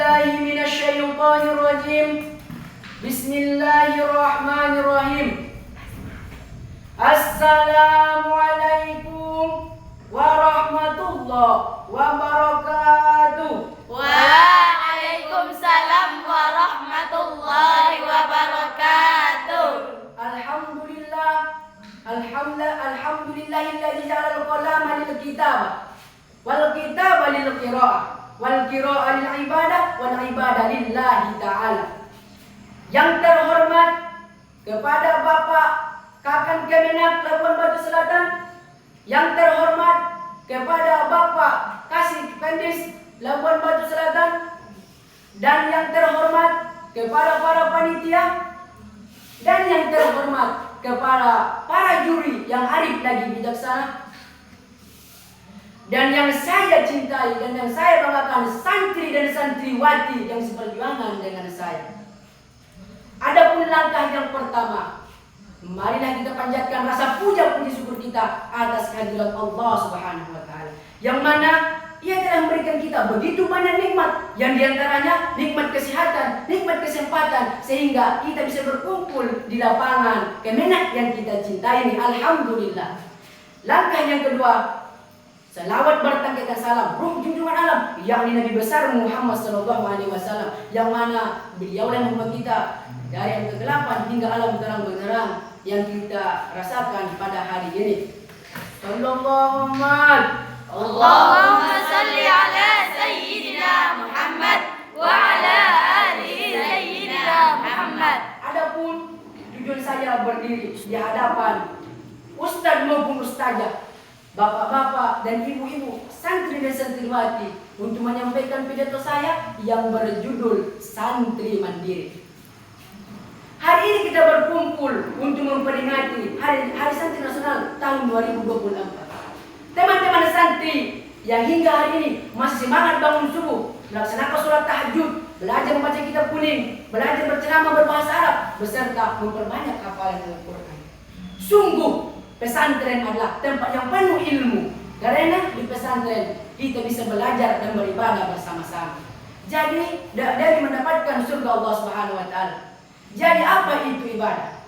billahi minasyaitonir rajim. Bismillahirrahmanirrahim. Assalamualaikum warahmatullahi wabarakatuh. Waalaikumsalam warahmatullahi wabarakatuh. Alhamdulillahilladzi ja'ala al-qalama lil kitabah wal kitaba lil qiraah wal qiraah lil ibadah wal ibadah lillahi ta'ala. Yang terhormat kepada Bapak Kakang Kemenak Labuan Batu Selatan, yang terhormat kepada Bapak Kasih Pendis Labuan Batu Selatan, dan yang terhormat kepada para panitia, dan yang terhormat kepada para juri yang arif lagi bijaksana, dan yang saya cintai dan yang saya banggakan, santri dan santriwati yang seperjuangan dengan saya. Adapun langkah yang pertama, marilah kita panjatkan rasa puja puji syukur kita atas kehadirat Allah Subhanahu wa taala, yang mana Ia telah memberikan kita begitu banyak nikmat, yang diantaranya nikmat kesehatan, nikmat kesempatan, sehingga kita bisa berkumpul di lapangan Kemenak yang kita cintai ini. Alhamdulillah. Langkah yang kedua, salawat bertangkaikan salam ruh junjungan alam, yakni Nabi besar Muhammad SAW, yang mana beliaulah membawa kita dari yang kegelapan hingga alam terang benderang yang kita rasakan pada hari ini. Allahumma salli ala Sayyidina Muhammad wa ala ali Sayyidina Muhammad. Adapun tujuan saya berdiri di hadapan ustadz maupun ustazah, bapak-bapak dan ibu-ibu, santri dan santriwati, untuk menyampaikan pidato saya yang berjudul Santri Mandiri. Hari ini kita berkumpul untuk memperingati Hari Santri Nasional tahun 2024. Teman-teman santri yang hingga hari ini masih semangat bangun subuh, melaksanakan sholat tahajud, belajar membaca kitab kuning, belajar berceramah berbahasa Arab, beserta memperbanyak hafalan Al-Quran. Sungguh pesantren adalah tempat yang penuh ilmu, karena di pesantren kita bisa belajar dan beribadah bersama-sama. Jadi dari mendapatkan surga Allah Subhanahu wa taala. Jadi apa itu ibadah?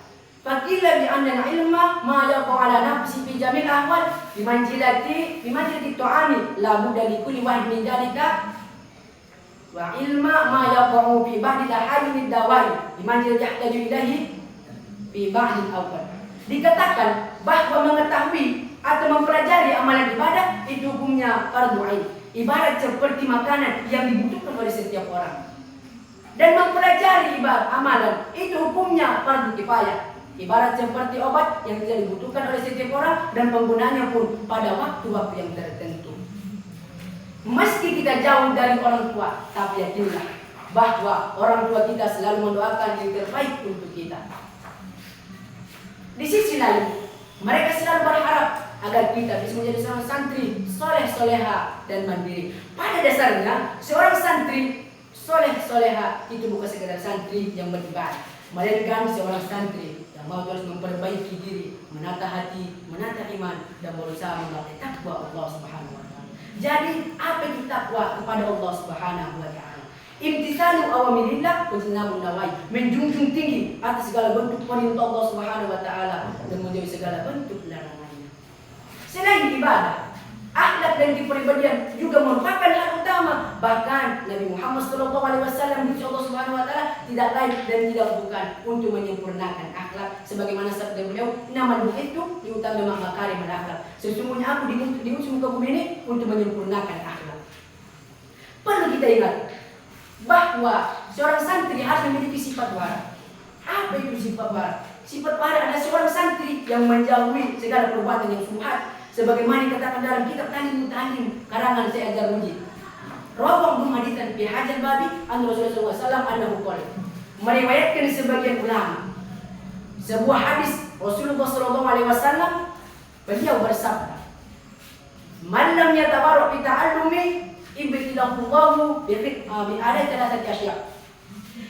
Fakila bi anna ilma ma yaqa'u ala nafsi fi jamil ahwal bimanjilati tu'ami la budda li kulli wahid min dalika wa ilma ma yaqa'u fi ba'di lahayni dawai bimanjilati yahtaju ilahi fi ba'di awal. Dikatakan bahwa mengetahui atau mempelajari amalan ibadah itu hukumnya fardhu ain, ibarat seperti makanan yang dibutuhkan oleh setiap orang. Dan mempelajari ibadah amalan itu hukumnya fardhu kifayah, ibarat seperti obat yang tidak dibutuhkan oleh setiap orang dan penggunanya pun pada waktu-waktu yang tertentu. Meski kita jauh dari orang tua, tapi yakinlah bahwa orang tua kita selalu mendoakan yang terbaik untuk kita. Di sisi lain, mereka selalu berharap agar kita bisa menjadi seorang santri soleh soleha dan mandiri. Pada dasarnya, seorang santri soleh soleha itu bukan sekedar santri yang beribadah, melainkan seorang santri yang mau terus memperbaiki diri, menata hati, menata iman, dan berusaha menggapai takwa Allah Subhanahu wa taala. Jadi, apa itu takwa kepada Allah Subhanahu wa taala? Imtithalu awamirillah wa ijtinabun nawahi, menjunjung tinggi atas segala bentuk perintah Allah Subhanahu wa taala dan menjauhi segala bentuk larangannya. Selain ibadah, akhlak dan kepribadian juga merupakan hal utama. Bahkan Nabi Muhammad SAW di Allah Subhanahu wa taala tidak lain dan tidak bukan untuk menyempurnakan akhlak, sebagaimana sabda beliau, "Innamal bu'itsu liutammima makarimal akhlak." Sesungguhnya aku diutus muka bumi ini untuk menyempurnakan akhlak. Perlu kita ingat bahwa seorang santri harus memiliki sifat wara. Apa itu sifat wara? Sifat wara adalah seorang santri yang menjauhi segala perbuatan yang subhat, sebagaimana dikatakan dalam kitab Talim Mutalim karangan Syekh Azhar Muji. Rawahul haditsan fi hadzal babi an Rasulullah sallallahu alaihi wasallam meriwayatkan sebagian ulama sebuah hadis Rasulullah sallallahu alaihi wasallam, beliau bersabda, "Man lam yatabarra fi ta'allumi ibtilahullahu bi alai thalathati asya."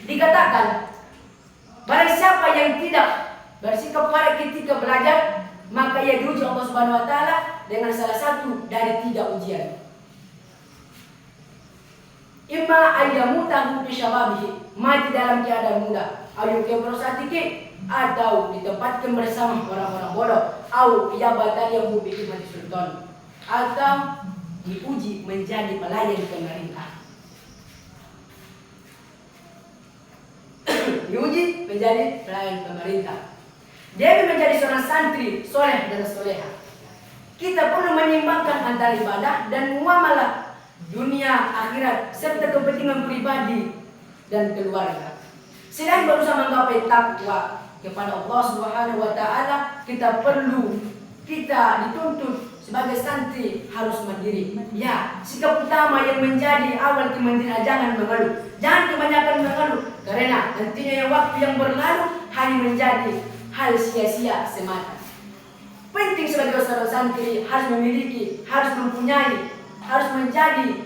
Dikatakan, barang siapa yang tidak bersikap pada ketika belajar, maka ia diuji Allah Subhanahu wa taala dengan salah satu dari 3 ujian. Imma ayyamutahu fi syababihi, mati dalam keadaan muda, ayu kebrosatiki, atau ditempatkan bersama orang-orang bodoh, au jabatan yang mubi mati sultan, atau diuji menjadi pelayan pemerintah. Diuji menjadi pelayan pemerintah. Dia menjadi seorang santri soleh dan soleha. Kita perlu menyimbangkan antara ibadah dan muamalah, dunia, akhirat, serta kepentingan pribadi dan keluarga. Selain berusaha menggapai takwa kepada Allah Subhanahu wa taala, kita dituntut sebagai santri harus mandiri. Ya, sikap utama yang menjadi awal kemandirian, jangan mengeluh. Jangan kebanyakan mengeluh, karena nantinya yang waktu yang berlalu hanya menjadi hal sia-sia semata. Penting sebagai seorang santri harus memiliki, harus mempunyai, harus menjadi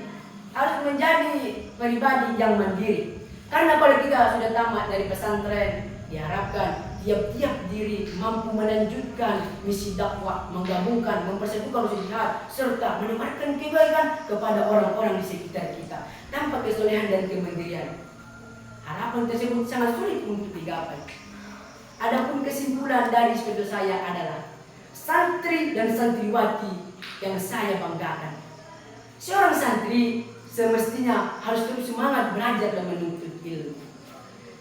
pribadi yang mandiri. Karena kalau kita sudah tamat dari pesantren, diharapkan tiap-tiap diri mampu melanjutkan misi dakwah, menggabungkan, mempersatukan usaha jihad, serta menyebarkan kebaikan kepada orang-orang di sekitar kita tanpa kesolehan dan kemandirian. Harapan tersebut sangat sulit untuk digapai. Adapun kesimpulan dari studi saya adalah santri dan santriwati yang saya banggakan. Seorang santri semestinya harus terus semangat belajar dan menuntut ilmu.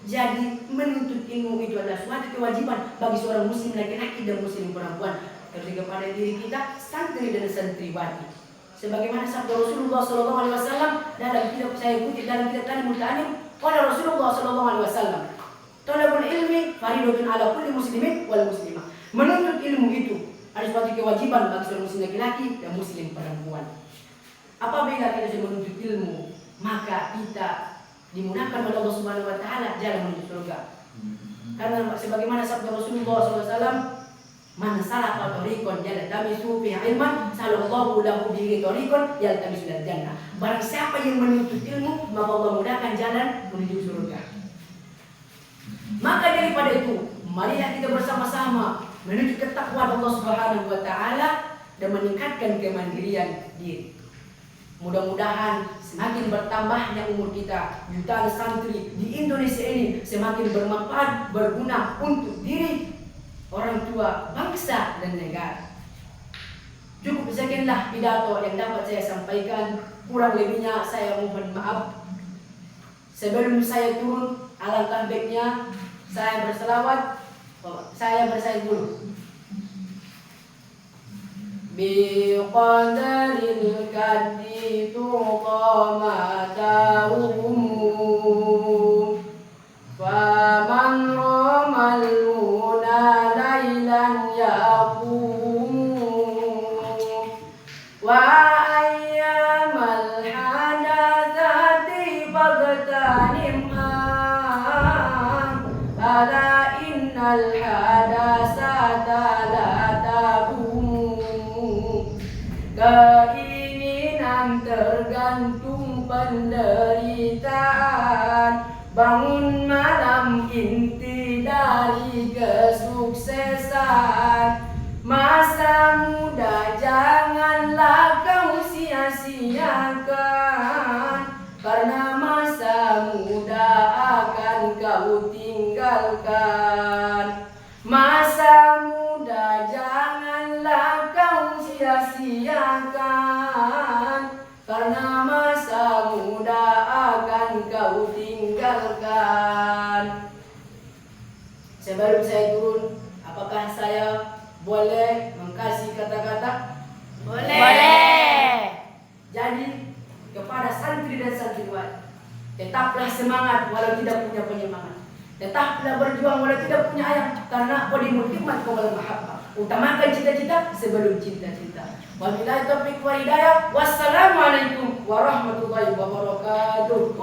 Jadi menuntut ilmu itu adalah suatu kewajiban bagi seorang muslim laki-laki dan muslim perempuan, terlebih kepada diri kita santri dan santriwati. Sebagaimana sabda Rasulullah SAW dalam kitab saya kutip dalam kitab Talimul Ta'alim, qala Rasulullah SAW, talabul ilmi faridatun ala kulli muslimin wal muslimah. Menuntut ilmu itu ada suatu kewajiban bagi seorang muslim laki-laki dan muslim perempuan. Apabila kita sudah menuntut ilmu, maka kita dimudahkan oleh Allah Subhanahu wa taala jalan menuju surga. Karena sebagaimana sabda Rasulullah SAW, man salaka tariqan yaltamisu fihi ilman salallahu lahu bihi tariqan yaltamisu ilal jannah. Barang siapa yang menuntut ilmu, maka Allah mudahkan jalan menuju surga. Maka daripada itu, marilah kita bersama-sama menuju ketakwaan Allah Subhanahu wa taala dan meningkatkan kemandirian diri. Mudah-mudahan semakin bertambahnya umur kita, jutaan santri di Indonesia ini semakin bermanfaat, berguna untuk diri, orang tua, bangsa, dan negara. Cukup sekianlah pidato yang dapat saya sampaikan. Kurang lebihnya saya mohon maaf. Sebelum saya turun, alangkah baiknya saya berselawat. Saya bersaing dulu. Biqadaril kaddi tuqamatahum faman ramal muna laylan yaqumu wa ayyamal hadatsati fagtanimha ala innal hadatsata la taqumu. Keinginan tergantung penderitaan, bangun malam inti dari kesuksesan. Masa muda janganlah kau sia-siakan, karena masa muda akan kau tinggalkan. Masa muda janganlah kau sia-siakan, karena masa muda akan kau tinggalkan. Sebelum saya turun, apakah saya boleh mengkasih kata-kata? Boleh. Jadi kepada santri dan santriwati, tetaplah semangat walau tidak punya penyemangat. Tetaplah berjuang walau tidak punya ayah, karena qadimul hikmat qabla mahabbah. Utamakan cita-cita sebelum cinta-cinta. Wabillahi taufiq wal hidayah. Wassalamualaikum warahmatullahi wabarakatuh.